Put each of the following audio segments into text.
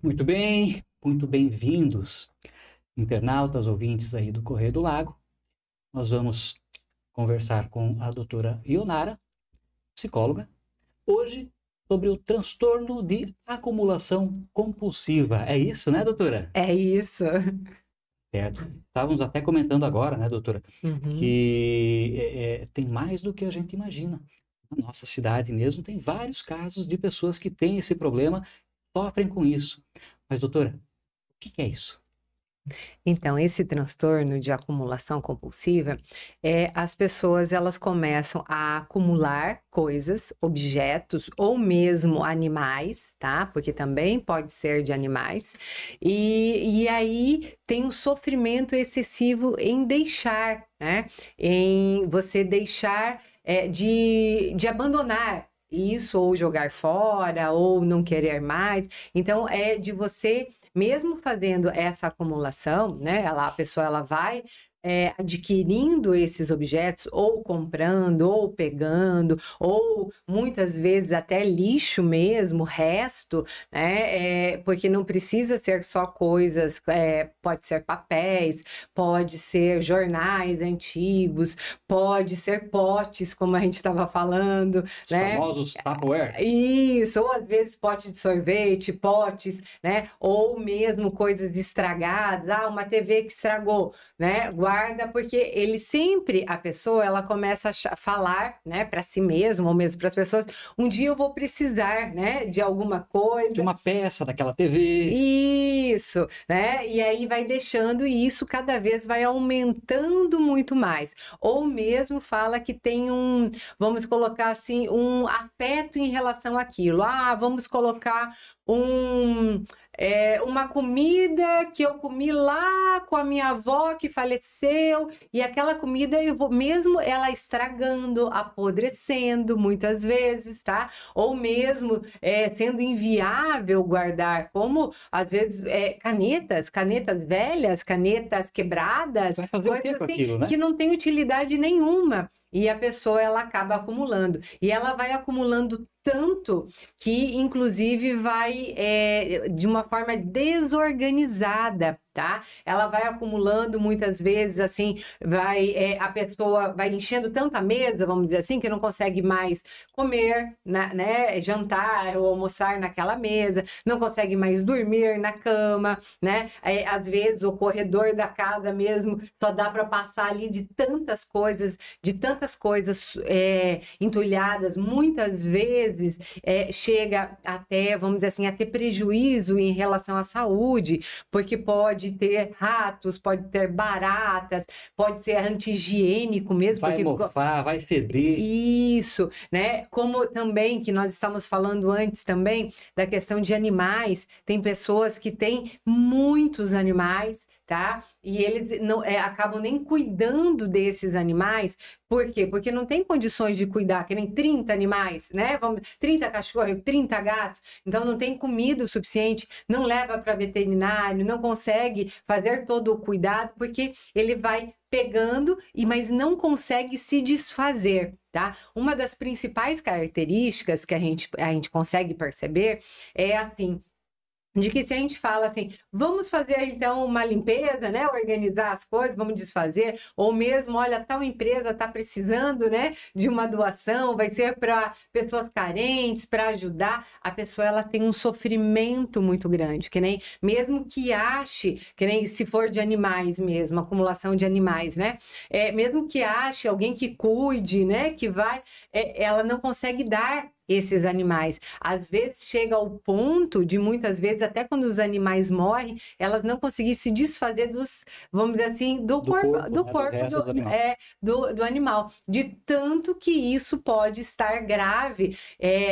Muito bem, muito bem-vindos, internautas, ouvintes aí do Correio do Lago. Nós vamos conversar com a doutora Ionara, psicóloga, hoje sobre o transtorno de acumulação compulsiva. É isso, né, doutora? É isso. Certo. Estávamos até comentando agora, né, doutora, Uhum. que tem mais do que a gente imagina. Na nossa cidade mesmo tem vários casos de pessoas que têm esse problema, sofrem com isso. Mas, doutora, o que é isso? Então, esse transtorno de acumulação compulsiva, as pessoas elas começam a acumular coisas, objetos ou mesmo animais, tá? Porque também pode ser de animais. E aí tem um sofrimento excessivo em deixar, né? Em você deixar de abandonar isso, ou jogar fora, ou não querer mais. Então, é de você mesmo fazendo essa acumulação, né, a pessoa ela vai adquirindo esses objetos, ou comprando, ou pegando, ou muitas vezes até lixo mesmo, resto, né, porque não precisa ser só coisas, pode ser papéis, pode ser jornais antigos, pode ser potes, como a gente estava falando, Os né? famosos Tupperware. Isso, ou às vezes pote de sorvete, potes, né? Ou mesmo coisas estragadas, uma TV que estragou, né? Guarda, porque ele sempre, a pessoa, ela começa a falar, né, para si mesmo, ou mesmo para as pessoas, um dia eu vou precisar, né, de alguma coisa. De uma peça daquela TV. Isso, né? E aí vai deixando e isso cada vez vai aumentando muito mais. Ou mesmo fala que tem vamos colocar assim, um afeto em relação àquilo. Vamos colocar uma comida que eu comi lá com a minha avó que faleceu, e aquela comida eu vou mesmo ela estragando, apodrecendo muitas vezes, tá? Ou mesmo sendo inviável guardar, como às vezes canetas velhas, canetas quebradas, Vai fazer o quê com assim, aquilo, né? que não tem utilidade nenhuma. E a pessoa ela acaba acumulando. E ela vai acumulando tanto que, inclusive, vai de uma forma desorganizada, tá? Ela vai acumulando muitas vezes, assim, a pessoa vai enchendo tanto a mesa, vamos dizer assim, que não consegue mais comer, né? Jantar ou almoçar naquela mesa, não consegue mais dormir na cama, né? Às vezes o corredor da casa mesmo só dá para passar ali de tantas coisas entulhadas, muitas vezes chega até, vamos dizer assim, a ter prejuízo em relação à saúde, porque pode ter ratos, pode ter baratas, pode ser anti-higiênico mesmo. Vai mofar, vai feder. Isso, né? Como também, que nós estamos falando antes também, da questão de animais, tem pessoas que têm muitos animais, tá? E eles não acabam nem cuidando desses animais. Por quê? Porque não tem condições de cuidar, que nem 30 animais, né? 30 cachorros, 30 gatos, então não tem comida o suficiente, não leva para veterinário, não consegue fazer todo o cuidado, porque ele vai pegando, mas não consegue se desfazer, tá? Uma das principais características que a gente consegue perceber é assim, de que se a gente fala assim, vamos fazer então uma limpeza, né, organizar as coisas, vamos desfazer, ou mesmo, olha, tal empresa está precisando, né, de uma doação, vai ser para pessoas carentes, para ajudar, a pessoa ela tem um sofrimento muito grande, que nem, mesmo que ache, que nem se for de animais mesmo, acumulação de animais, né, mesmo que ache alguém que cuide, né, que vai, ela não consegue dar esses animais. Às vezes chega ao ponto de, muitas vezes, até quando os animais morrem, elas não conseguirem se desfazer vamos dizer assim, do corpo do animal. De tanto que isso pode estar grave.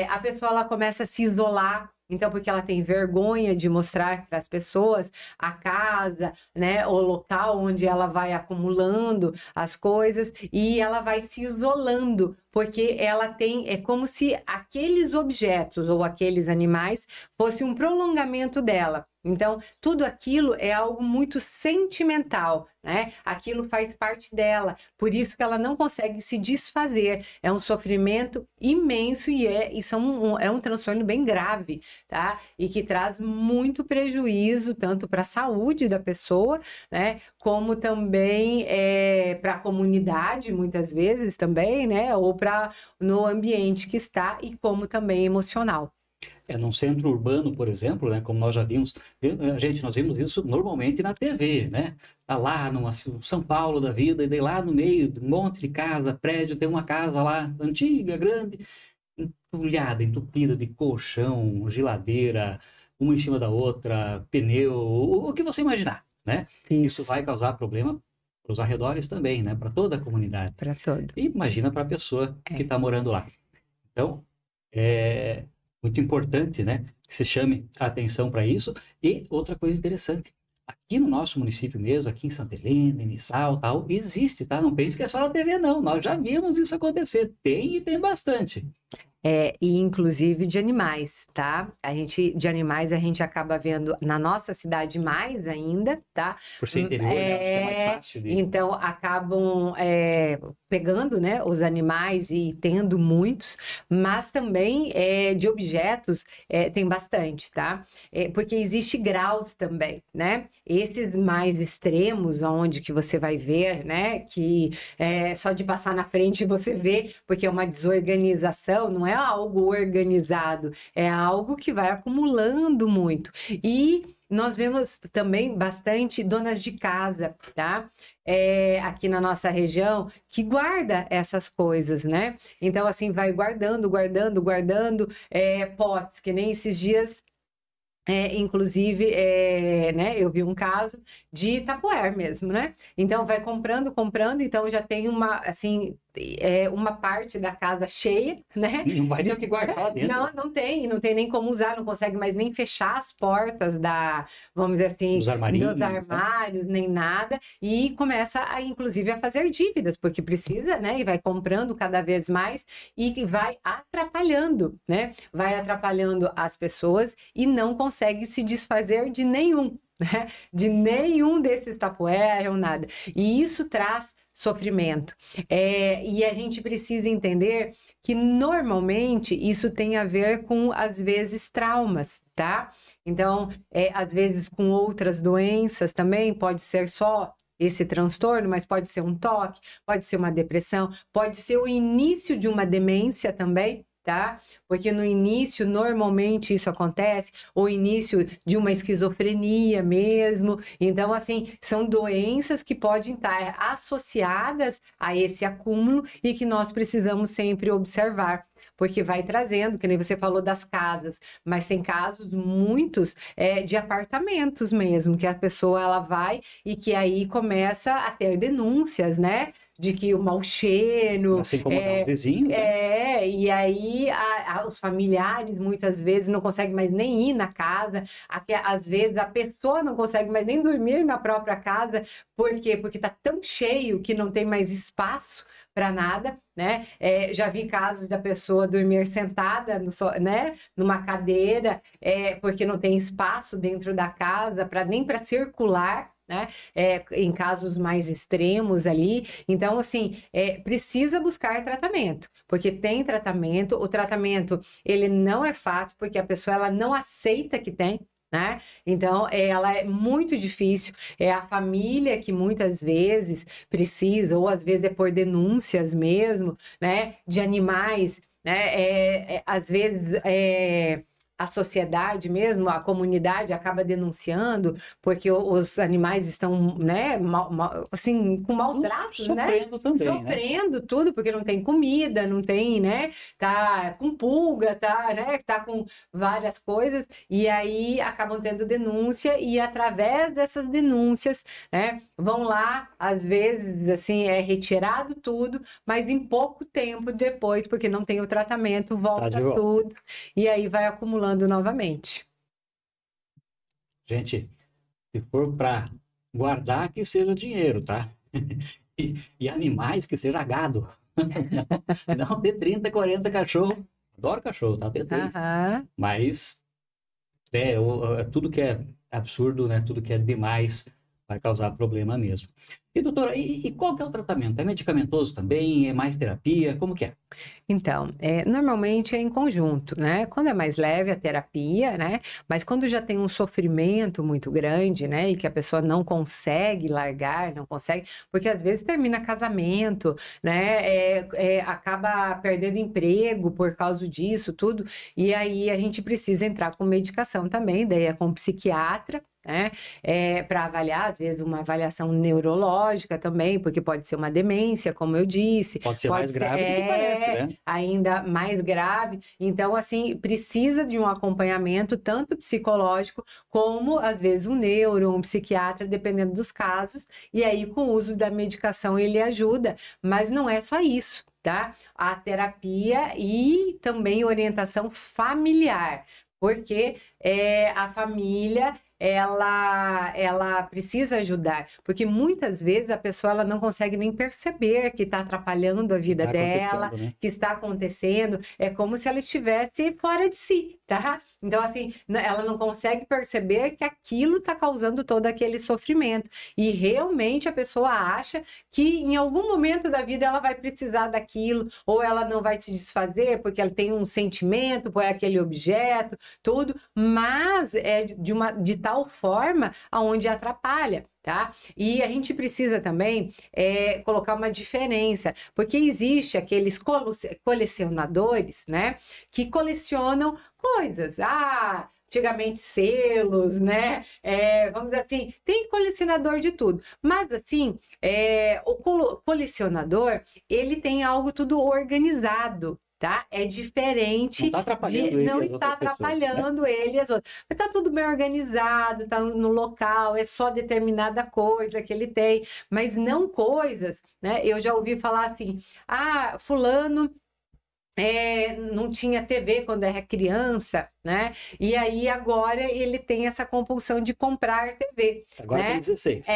A pessoa ela começa a se isolar. Então, porque ela tem vergonha de mostrar para as pessoas a casa, né, o local onde ela vai acumulando as coisas, e ela vai se isolando, porque ela tem, é como se aqueles objetos ou aqueles animais fosse um prolongamento dela. Então, tudo aquilo é algo muito sentimental, né? Aquilo faz parte dela, por isso que ela não consegue se desfazer. É um sofrimento imenso e é um transtorno bem grave, tá? E que traz muito prejuízo, tanto para a saúde da pessoa, né? Como também para a comunidade, muitas vezes também, né? Ou para no ambiente que está e como também emocional. Num centro urbano, por exemplo, né, como nós já vimos, nós vimos isso normalmente na TV, né? Tá lá numa São Paulo da vida, e daí lá no meio, um monte de casa, prédio, tem uma casa lá, antiga, grande, entulhada, entupida de colchão, geladeira, uma em cima da outra, pneu, o que você imaginar, né? Isso vai causar problema para os arredores também, né? Para toda a comunidade. Para todo. E imagina para a pessoa que está morando lá. Então, é muito importante, né, que se chame a atenção para isso. E outra coisa interessante, aqui no nosso município mesmo, aqui em Santa Helena, em Missal, tal, existe, tá? Não pense que é só na TV, não. Nós já vimos isso acontecer. Tem e tem bastante. E inclusive de animais, tá? De animais a gente acaba vendo na nossa cidade mais ainda, tá? Por ser interior, né? Acho que é mais fácil de... Então acabam pegando, né, os animais e tendo muitos, mas também de objetos tem bastante, tá? Porque existe graus também, né? Esses mais extremos, onde que você vai ver, né, que só de passar na frente você vê, porque é uma desorganização, não é algo organizado, é algo que vai acumulando muito. E nós vemos também bastante donas de casa, tá? Aqui na nossa região, que guarda essas coisas, né? Então, assim, vai guardando potes, que nem esses dias... inclusive, né, eu vi um caso de Tupperware mesmo, né? Então, vai comprando, então já tem uma, assim, uma parte da casa cheia, né? Não vai ter o que guardar lá dentro. Não tem nem como usar, não consegue mais nem fechar as portas vamos dizer assim, dos armários, nem nada, e começa inclusive, a fazer dívidas, porque precisa, né? E vai comprando cada vez mais e vai atrapalhando, né? Vai atrapalhando as pessoas e não consegue se desfazer de nenhum, né? De nenhum desses Tupperware ou nada. E isso traz sofrimento. E a gente precisa entender que normalmente isso tem a ver com, às vezes, traumas, tá? Então, às vezes com outras doenças também, pode ser só esse transtorno, mas pode ser um toque, pode ser uma depressão, pode ser o início de uma demência também, tá? Porque no início, normalmente, isso acontece, o início de uma esquizofrenia mesmo. Então, assim, são doenças que podem estar associadas a esse acúmulo e que nós precisamos sempre observar. Porque vai trazendo, que nem você falou das casas, mas tem casos muitos de apartamentos mesmo, que a pessoa ela vai e que aí começa a ter denúncias, né? De que o mau cheiro... Assim como os vizinhos. Né? E aí os familiares muitas vezes não conseguem mais nem ir na casa, às vezes a pessoa não consegue mais nem dormir na própria casa, por quê? Porque tá tão cheio que não tem mais espaço para nada, né? Já vi casos da pessoa dormir sentada, né? Numa cadeira, porque não tem espaço dentro da casa, nem para circular, né? Em casos mais extremos ali. Então, assim, precisa buscar tratamento, porque tem tratamento. O tratamento, ele não é fácil, porque a pessoa ela não aceita que tem, né? Então, ela é muito difícil, é a família que muitas vezes precisa, ou às vezes é por denúncias mesmo, né? De animais, né? Às vezes a sociedade mesmo, a comunidade acaba denunciando porque os animais estão, né, assim, com maltrato, sofrendo, né? Também, sofrendo, né? Tudo, porque não tem comida, não tem, né? Tá com pulga, né? Tá com várias coisas, e aí acabam tendo denúncia, e através dessas denúncias, né, vão lá, às vezes, assim, retirado tudo, mas em pouco tempo depois, porque não tem o tratamento, volta tudo, e aí vai acumulando novamente. Gente, se for para guardar, que seja dinheiro, tá? E animais, que seja gado. Não ter 30, 40 cachorros. Adoro cachorro, tá? Tem 3. Mas tudo que é absurdo, né? Tudo que é demais vai causar problema mesmo. E doutora, e qual que é o tratamento? É medicamentoso também? É mais terapia? Como que é? Então, normalmente é em conjunto, né? Quando é mais leve a terapia, né? Mas quando já tem um sofrimento muito grande, né? E que a pessoa não consegue largar, não consegue, porque às vezes termina casamento, né? Acaba perdendo emprego por causa disso, tudo. E aí a gente precisa entrar com medicação também, daí é com um psiquiatra, né? Para avaliar, às vezes, uma avaliação neurológica também, porque pode ser uma demência, como eu disse. Pode ser mais grave do que parece, né? Ainda mais grave. Então, assim, precisa de um acompanhamento tanto psicológico como, às vezes, um neuro, um psiquiatra, dependendo dos casos. E aí, com o uso da medicação, ele ajuda. Mas não é só isso, tá? A terapia e também orientação familiar. Porque a família ela precisa ajudar, porque muitas vezes a pessoa ela não consegue nem perceber que está atrapalhando a vida dela, né? que está acontecendo, é como se ela estivesse fora de si, tá? Então, assim, ela não consegue perceber que aquilo está causando todo aquele sofrimento, e realmente a pessoa acha que em algum momento da vida ela vai precisar daquilo, ou ela não vai se desfazer porque ela tem um sentimento por aquele objeto, tudo, mas é de tal forma aonde atrapalha, tá? E a gente precisa também colocar uma diferença, porque existe aqueles colecionadores, né, que colecionam coisas, antigamente selos, né? Vamos dizer assim, tem colecionador de tudo. Mas assim, o colecionador, ele tem algo tudo organizado. Tá? É diferente. Não está atrapalhando não está atrapalhando ele e as outras. Mas tá tudo bem organizado, tá no local, é só determinada coisa que ele tem, mas não coisas, né? Eu já ouvi falar assim: fulano não tinha TV quando era criança, né? E aí agora ele tem essa compulsão de comprar TV. Agora né? tem 16.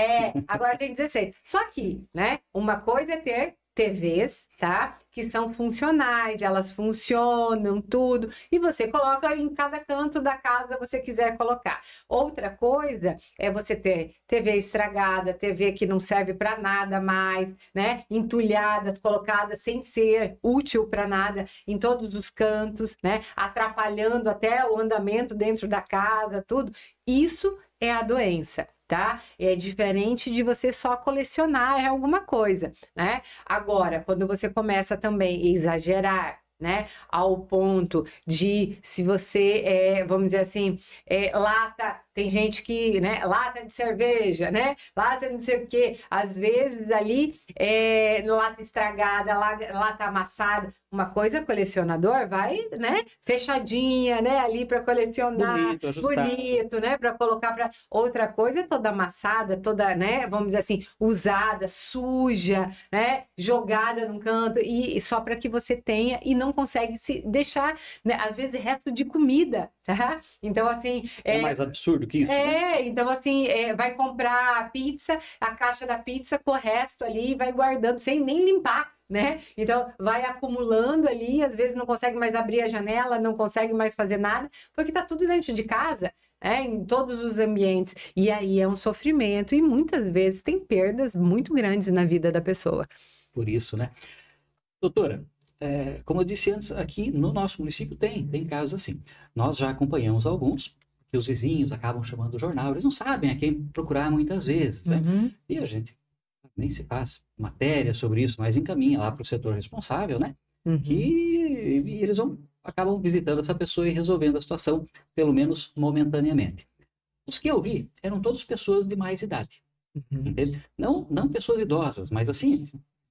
Agora tem 16. Só que, né? Uma coisa é ter TVs, tá? Que são funcionais, elas funcionam, tudo, e você coloca em cada canto da casa você quiser colocar. Outra coisa é você ter TV estragada, TV que não serve para nada mais, né? Entulhadas, colocadas sem ser útil para nada em todos os cantos, né? Atrapalhando até o andamento dentro da casa, tudo. Isso é a doença. Tá? É diferente de você só colecionar alguma coisa, né? Agora, quando você começa também a exagerar, né? Ao ponto de, se você, vamos dizer assim, lata, tem gente que, né? Lata de cerveja, né? Lata de não sei o quê. Às vezes ali, lata estragada, lata amassada. Uma coisa, colecionador vai, né? Fechadinha, né? Ali para colecionar. Bonito, né? Para colocar para... Outra coisa é toda amassada, toda, né? Vamos dizer assim, usada, suja, né? Jogada num canto. E só para que você tenha e não consegue se deixar, né? Às vezes, resto de comida, tá? Então, assim... É mais absurdo que isso, né? Então, assim, vai comprar pizza, a caixa da pizza com o resto ali, vai guardando sem nem limpar, né? Então, vai acumulando ali, às vezes não consegue mais abrir a janela, não consegue mais fazer nada, porque tá tudo dentro de casa, em todos os ambientes. E aí é um sofrimento e muitas vezes tem perdas muito grandes na vida da pessoa. Por isso, né? Doutora, como eu disse antes, aqui no nosso município tem casos assim. Nós já acompanhamos alguns, que os vizinhos acabam chamando o jornal, eles não sabem a quem procurar muitas vezes, né? E a gente nem se faz matéria sobre isso, mas encaminha lá para o setor responsável, né? Que eles acabam visitando essa pessoa e resolvendo a situação, pelo menos momentaneamente. Os que eu vi eram todas pessoas de mais idade, entende? Não pessoas idosas, mas assim,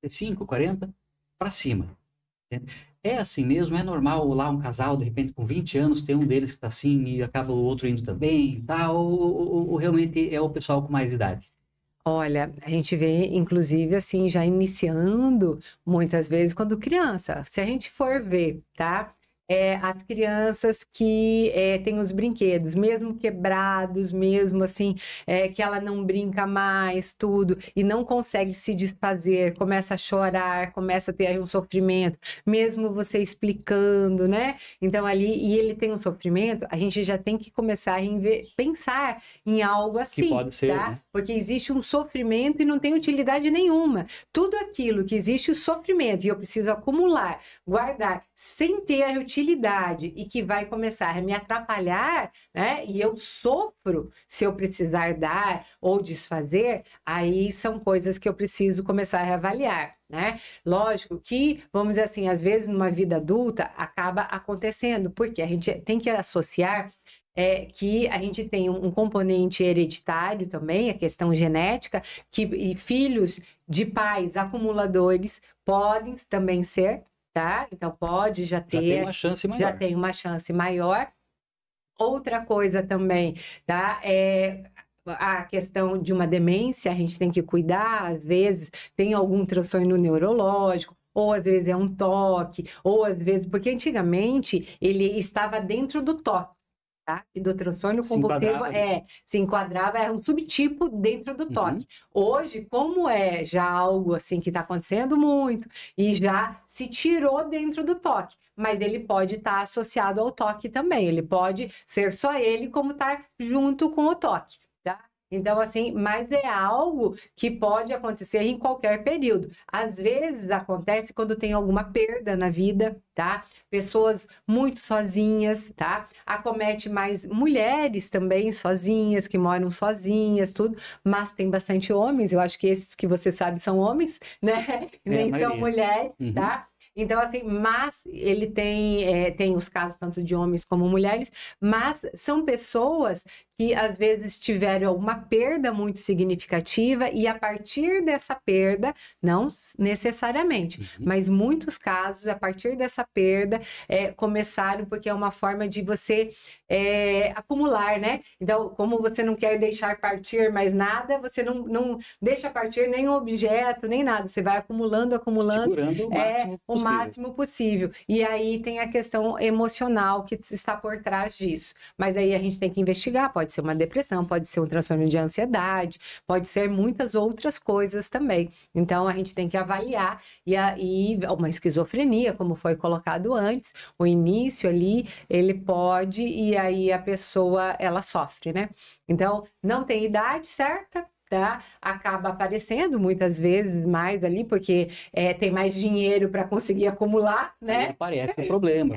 de 5, 40 para cima. Entende? É assim mesmo, é normal lá um casal, de repente, com 20 anos, ter um deles que está assim e acaba o outro indo também, tá? Ou realmente é o pessoal com mais idade? Olha, a gente vê, inclusive, assim, já iniciando muitas vezes quando criança. Se a gente for ver, tá? as crianças que têm os brinquedos, mesmo quebrados, mesmo assim, que ela não brinca mais, tudo, e não consegue se desfazer, começa a chorar, começa a ter aí um sofrimento, mesmo você explicando, né? Então ali, e ele tem um sofrimento, a gente já tem que começar a pensar em algo assim, que pode ser, tá? né? Porque existe um sofrimento e não tem utilidade nenhuma. Tudo aquilo que existe o sofrimento e eu preciso acumular, guardar, sem ter a utilidade e que vai começar a me atrapalhar, né? E eu sofro se eu precisar dar ou desfazer, aí são coisas que eu preciso começar a reavaliar, né? Lógico que, vamos dizer assim, às vezes numa vida adulta acaba acontecendo, porque a gente tem que associar que a gente tem um componente hereditário também, a questão genética, que filhos de pais acumuladores podem também ser, tá? Então pode já tem uma chance maior. Já tem uma chance maior. Outra coisa também, tá? A questão de uma demência, a gente tem que cuidar, às vezes tem algum transtorno neurológico, ou às vezes é um toque, ou às vezes, porque antigamente ele estava dentro do toque. Tá? E do transtorno compulsivo se enquadrava, é um subtipo dentro do toque. Hoje, como é já algo assim que está acontecendo muito e já se tirou dentro do toque, mas ele pode estar associado ao toque também, ele pode ser só ele como estar junto com o toque, tá? Então, assim, mas é algo que pode acontecer em qualquer período. Às vezes acontece quando tem alguma perda na vida, tá? Pessoas muito sozinhas, tá? Acomete mais mulheres também sozinhas, que moram sozinhas, tudo. Mas tem bastante homens, eu acho que esses que você sabe são homens, né? Nem são mulheres, tá? Então, assim, mas ele tem os casos tanto de homens como mulheres, mas são pessoas que às vezes tiveram alguma perda muito significativa e a partir dessa perda, não necessariamente, mas muitos casos, a partir dessa perda, começaram porque é uma forma de você acumular, né? Então, como você não quer deixar partir mais nada, você não deixa partir nenhum objeto, nem nada, você vai acumulando, segurando o máximo possível. E aí tem a questão emocional que está por trás disso. Mas aí a gente tem que investigar, pode ser uma depressão, pode ser um transtorno de ansiedade, pode ser muitas outras coisas também. Então a gente tem que avaliar e uma esquizofrenia, como foi colocado antes, o início ali, ele pode e aí a pessoa, ela sofre, né? Então não tem idade certa, tá? Acaba aparecendo muitas vezes mais ali, porque tem mais dinheiro para conseguir acumular, né? Aí aparece o problema.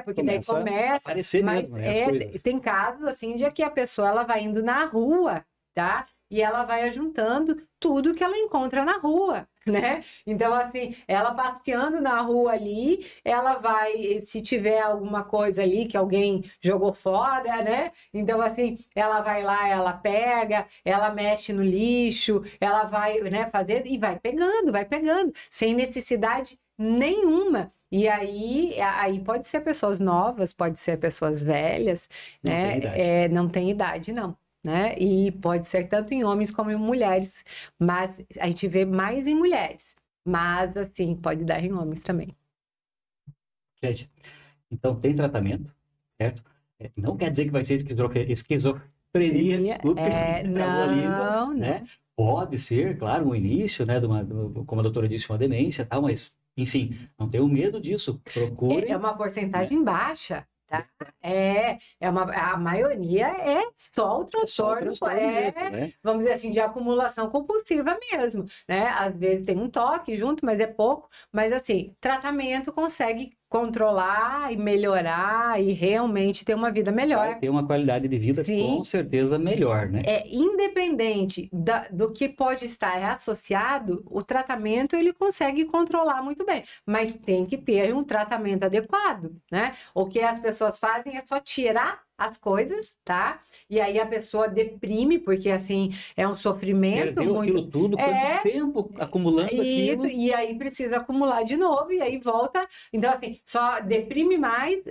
Porque daí começa a aparecer mesmo, né, as coisas. Tem casos assim de que a pessoa ela vai indo na rua, tá? E ela vai ajuntando tudo que ela encontra na rua, né? Então, assim, ela passeando na rua ali, ela vai, se tiver alguma coisa ali que alguém jogou fora, né? Então, assim, ela vai lá, ela pega, ela mexe no lixo, ela vai, né, fazer e vai pegando, sem necessidade nenhuma. E aí pode ser pessoas novas, pode ser pessoas velhas, né? Não tem idade, não. Né? E pode ser tanto em homens como em mulheres, mas a gente vê mais em mulheres, mas assim, pode dar em homens também. Gente, então tem tratamento, certo? Não quer dizer que vai ser esquizofrenia, desculpe, não, né? Pode ser, claro, o início, né, como a doutora disse, uma demência, tal, mas, enfim, não tenham medo disso, procure. É uma porcentagem baixa. Tá? A maioria é só o transtorno, né? Vamos dizer assim, de acumulação compulsiva mesmo, né? Às vezes tem um toque junto, mas é pouco, mas assim, tratamento consegue controlar e melhorar e realmente ter uma vida melhor. Vai ter uma qualidade de vida com certeza melhor, né? Independente do que pode estar associado, o tratamento ele consegue controlar muito bem, mas tem que ter um tratamento adequado, né? O que as pessoas fazem é só tirar as coisas, tá? E aí a pessoa deprime, porque assim, é um sofrimento Perdeu muito... aquilo tudo, quanto tempo acumulando aquilo. Isso, e aí precisa acumular de novo, e aí volta. Então, assim, só deprime mais,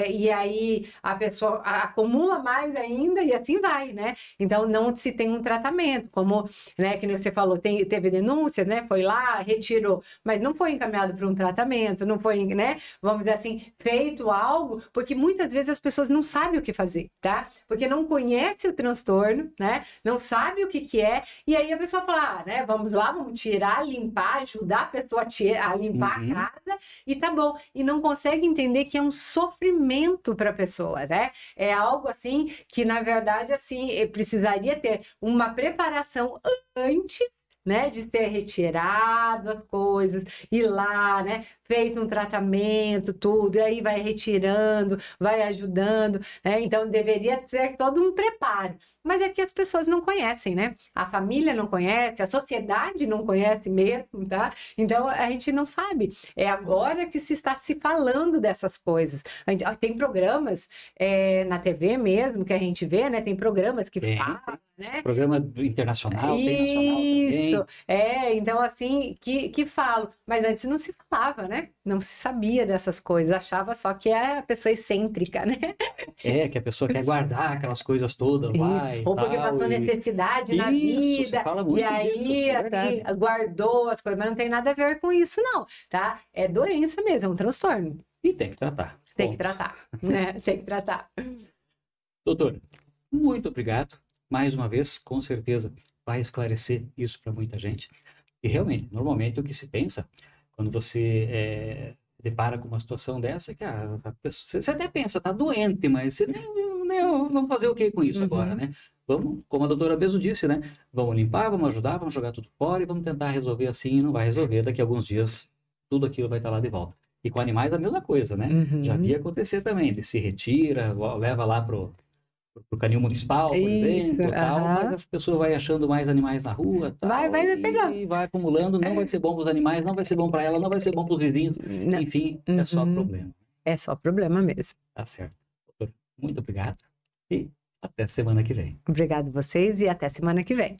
e aí a pessoa acumula mais ainda, e assim vai, né? Então, não se tem um tratamento, como, né, que nem você falou, teve denúncias, né? Foi lá, retirou, mas não foi encaminhado para um tratamento, não foi, né? Vamos dizer assim, feito algo, porque muitas vezes as pessoas não sabem o que fazer, tá? Porque não conhece o transtorno, né? Não sabe o que é, e aí a pessoa fala, né? Vamos lá, vamos tirar, limpar, ajudar a pessoa a limpar a casa, e tá bom. E não consegue entender que é um sofrimento para a pessoa, né? É algo assim que, na verdade, assim, precisaria ter uma preparação antes, né, de ter retirado as coisas, ir lá, né, feito um tratamento, tudo, e aí vai retirando, vai ajudando, né, então deveria ter todo um preparo, mas é que as pessoas não conhecem, né, a família não conhece, a sociedade não conhece mesmo, tá, então a gente não sabe, é agora que se está se falando dessas coisas, tem programas na TV mesmo, que a gente vê, né, tem programas que falam, né? Programa internacional, tem nacional também. Isso, então assim, que falam, mas antes não se falava, né? Não se sabia dessas coisas, achava só que era a pessoa excêntrica, né? Que a pessoa quer guardar aquelas coisas todas lá e Ou porque tal, passou necessidade na Isso, vida, você fala muito e aí disso, assim, guardou as coisas, mas não tem nada a ver com isso não, tá? É doença mesmo, é um transtorno. E tem que tratar. Tem que tratar, né? Tem que tratar. Doutor, muito obrigado. Mais uma vez, com certeza, vai esclarecer isso para muita gente. E realmente, normalmente o que se pensa, quando você depara com uma situação dessa, é que a pessoa, você até pensa, tá doente, mas você vamos fazer o que com isso agora, né? Vamos, como a doutora Beso disse, né? Vamos limpar, vamos ajudar, vamos jogar tudo fora e vamos tentar resolver assim, e não vai resolver. Daqui a alguns dias, tudo aquilo vai estar lá de volta. E com animais a mesma coisa, né? Já vi acontecer também, de se retira, leva lá pro canil municipal, por exemplo, tal, mas essa pessoa vai achando mais animais na rua, tal, vai pegando. E vai acumulando, não vai ser bom para os animais, não vai ser bom para ela, não vai ser bom para os vizinhos, enfim, é só problema. É só problema mesmo. Tá certo. Doutor, muito obrigado e até semana que vem. Obrigado vocês e até semana que vem.